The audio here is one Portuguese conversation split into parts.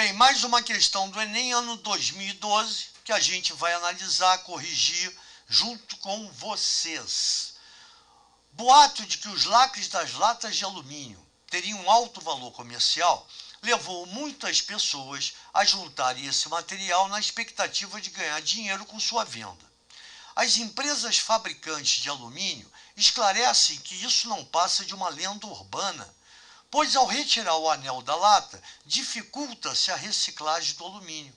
Bem, mais uma questão do Enem, ano 2012, que a gente vai analisar, corrigir junto com vocês. Boato de que os lacres das latas de alumínio teriam alto valor comercial levou muitas pessoas a juntarem esse material na expectativa de ganhar dinheiro com sua venda. As empresas fabricantes de alumínio esclarecem que isso não passa de uma lenda urbana, pois ao retirar o anel da lata, dificulta-se a reciclagem do alumínio.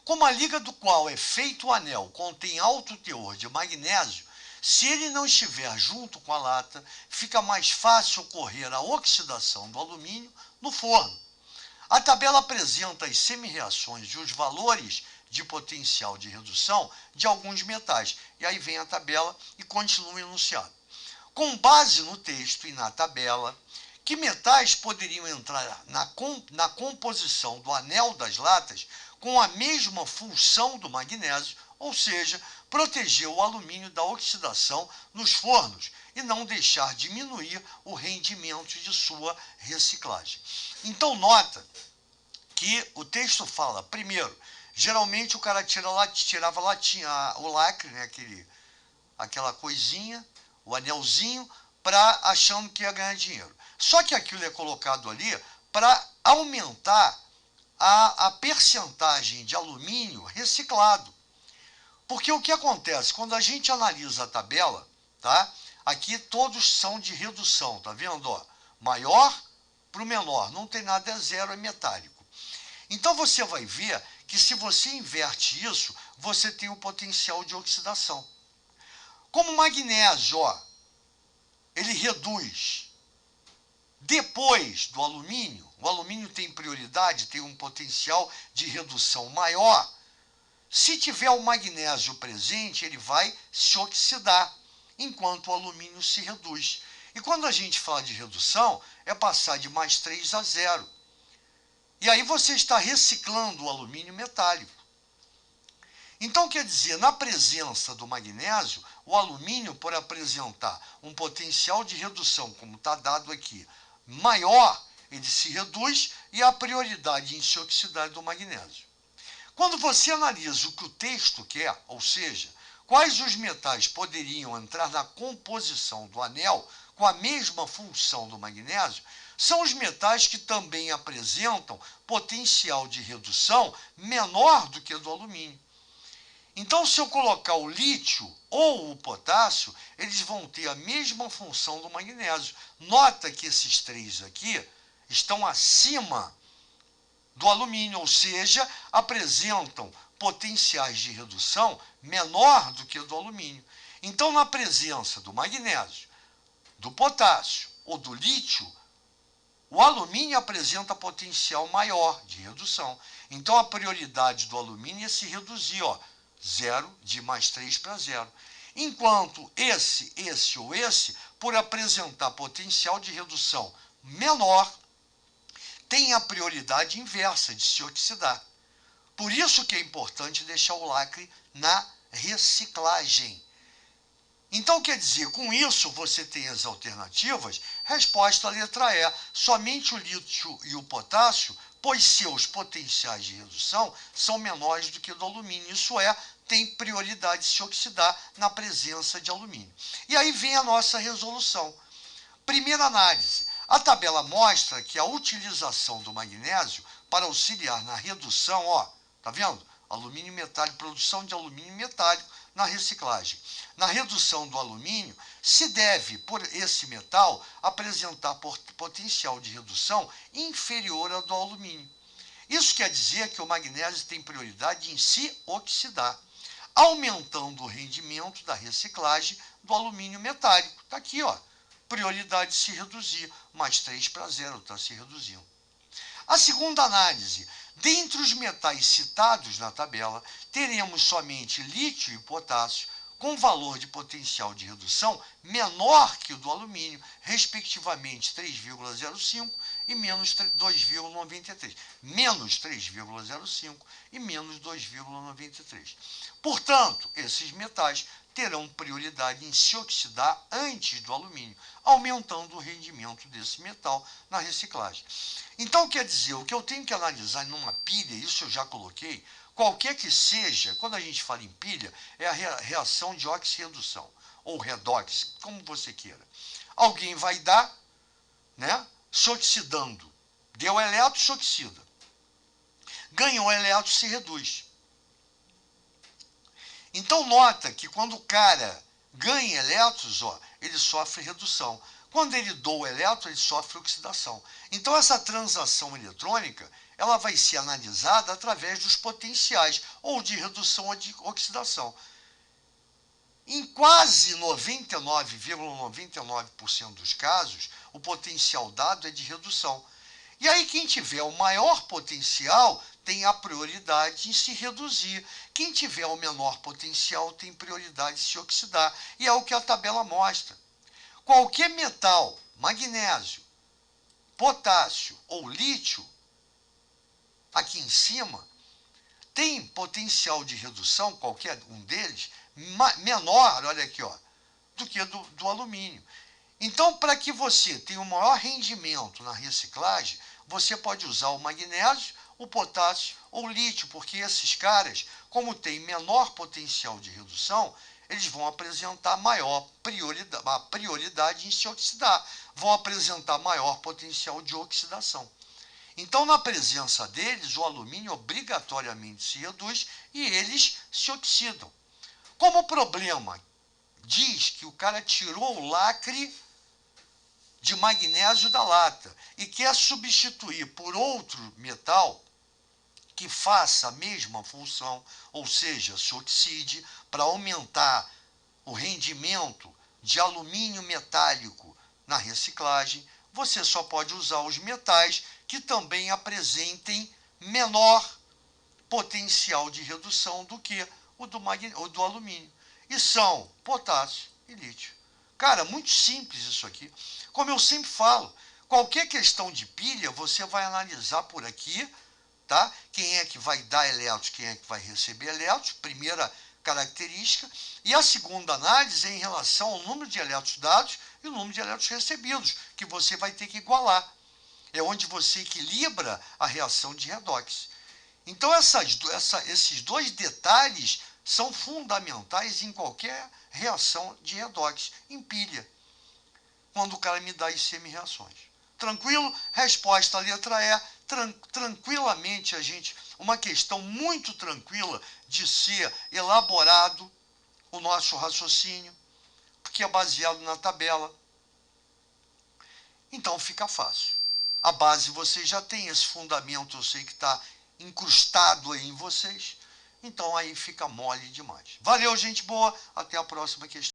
Como a liga do qual é feito o anel contém alto teor de magnésio, se ele não estiver junto com a lata, fica mais fácil ocorrer a oxidação do alumínio no forno. A tabela apresenta as semi-reações e os valores de potencial de redução de alguns metais. E aí vem a tabela e continua o enunciado. Com base no texto e na tabela, que metais poderiam entrar na composição do anel das latas com a mesma função do magnésio, ou seja, proteger o alumínio da oxidação nos fornos e não deixar diminuir o rendimento de sua reciclagem. Então, nota que o texto fala, primeiro, geralmente o cara tirava o lacre, né, aquela coisinha, o anelzinho, achando que ia ganhar dinheiro. Só que aquilo é colocado ali para aumentar a percentagem de alumínio reciclado. Porque o que acontece? Quando a gente analisa a tabela, tá? Aqui todos são de redução, tá vendo? Ó, maior para o menor, não tem nada, é zero, é metálico. Então você vai ver que se você inverte isso, você tem o potencial de oxidação. Como o magnésio, ó, ele reduz depois do alumínio, o alumínio tem prioridade, tem um potencial de redução maior. Se tiver o magnésio presente, ele vai se oxidar, enquanto o alumínio se reduz. E quando a gente fala de redução, é passar de mais 3 a 0. E aí você está reciclando o alumínio metálico. Então, quer dizer, na presença do magnésio, o alumínio, por apresentar um potencial de redução, como está dado aqui, maior, ele se reduz e a prioridade em se oxidar é do magnésio. Quando você analisa o que o texto quer, ou seja, quais os metais poderiam entrar na composição do anel com a mesma função do magnésio, são os metais que também apresentam potencial de redução menor do que o do alumínio. Então, se eu colocar o lítio ou o potássio, eles vão ter a mesma função do magnésio. Nota que esses três aqui estão acima do alumínio, ou seja, apresentam potenciais de redução menor do que o do alumínio. Então, na presença do magnésio, do potássio ou do lítio, o alumínio apresenta potencial maior de redução. Então, a prioridade do alumínio é se reduzir, ó, 0 de mais 3 para 0. Enquanto esse ou esse, por apresentar potencial de redução menor, tem a prioridade inversa de se oxidar. Por isso que é importante deixar o lacre na reciclagem. Então, quer dizer, com isso você tem as alternativas. Resposta à letra E, somente o lítio e o potássio, pois seus potenciais de redução são menores do que o do alumínio. Isso é, tem prioridade de se oxidar na presença de alumínio. E aí vem a nossa resolução. Primeira análise. A tabela mostra que a utilização do magnésio para auxiliar na redução, ó, tá vendo? Alumínio metálico, produção de alumínio metálico na reciclagem. Na redução do alumínio, se deve, por esse metal, apresentar potencial de redução inferior ao do alumínio. Isso quer dizer que o magnésio tem prioridade em se oxidar, aumentando o rendimento da reciclagem do alumínio metálico. Está aqui, ó, prioridade de se reduzir, mais 3 para 0, está se reduzindo. A segunda análise. Dentre os metais citados na tabela, teremos somente lítio e potássio, com valor de potencial de redução menor que o do alumínio, respectivamente 3,05 e menos 2,93. Menos 3,05 e menos 2,93. Portanto, esses metais terão prioridade em se oxidar antes do alumínio, aumentando o rendimento desse metal na reciclagem. Então, quer dizer, o que eu tenho que analisar numa pilha, isso eu já coloquei, qualquer que seja, quando a gente fala em pilha, é a reação de oxirredução, ou redox, como você queira. Alguém vai dar, né, se oxidando. Deu elétron, se oxida. Ganhou elétron, se reduz. Então, nota que quando o cara ganha elétrons, ó, ele sofre redução. Quando ele doa elétron, ele sofre oxidação. Então, essa transação eletrônica, ela vai ser analisada através dos potenciais, ou de redução ou de oxidação. Em quase 99,99% dos casos, o potencial dado é de redução. E aí quem tiver o maior potencial tem a prioridade em se reduzir. Quem tiver o menor potencial tem prioridade em se oxidar. E é o que a tabela mostra. Qualquer metal, magnésio, potássio ou lítio, aqui em cima, tem potencial de redução, qualquer um deles, menor, olha aqui, ó, do que do alumínio. Então, para que você tenha o maior rendimento na reciclagem, você pode usar o magnésio, o potássio ou o lítio, porque esses caras, como têm menor potencial de redução, eles vão apresentar maior prioridade em se oxidar, vão apresentar maior potencial de oxidação. Então, na presença deles, o alumínio obrigatoriamente se reduz e eles se oxidam. Como o problema diz que o cara tirou o lacre de magnésio da lata e quer substituir por outro metal que faça a mesma função, ou seja, se oxide, para aumentar o rendimento de alumínio metálico na reciclagem, você só pode usar os metais que também apresentem menor potencial de redução do que o do alumínio. E são potássio e lítio. Cara, muito simples isso aqui. Como eu sempre falo, qualquer questão de pilha, você vai analisar por aqui, tá? Quem é que vai dar elétrons, quem é que vai receber elétrons, primeira característica. E a segunda análise é em relação ao número de elétrons dados e o número de elétrons recebidos, que você vai ter que igualar. É onde você equilibra a reação de redox. Então, esses dois detalhes são fundamentais em qualquer reação de redox, em pilha, quando o cara me dá as semi-reações. Tranquilo? Resposta, letra E. Tranquilamente, uma questão muito tranquila de ser elaborado o nosso raciocínio, porque é baseado na tabela. Então, fica fácil. A base vocês já têm, esse fundamento eu sei que está incrustado aí em vocês, então aí fica mole demais. Valeu, gente boa, até a próxima questão.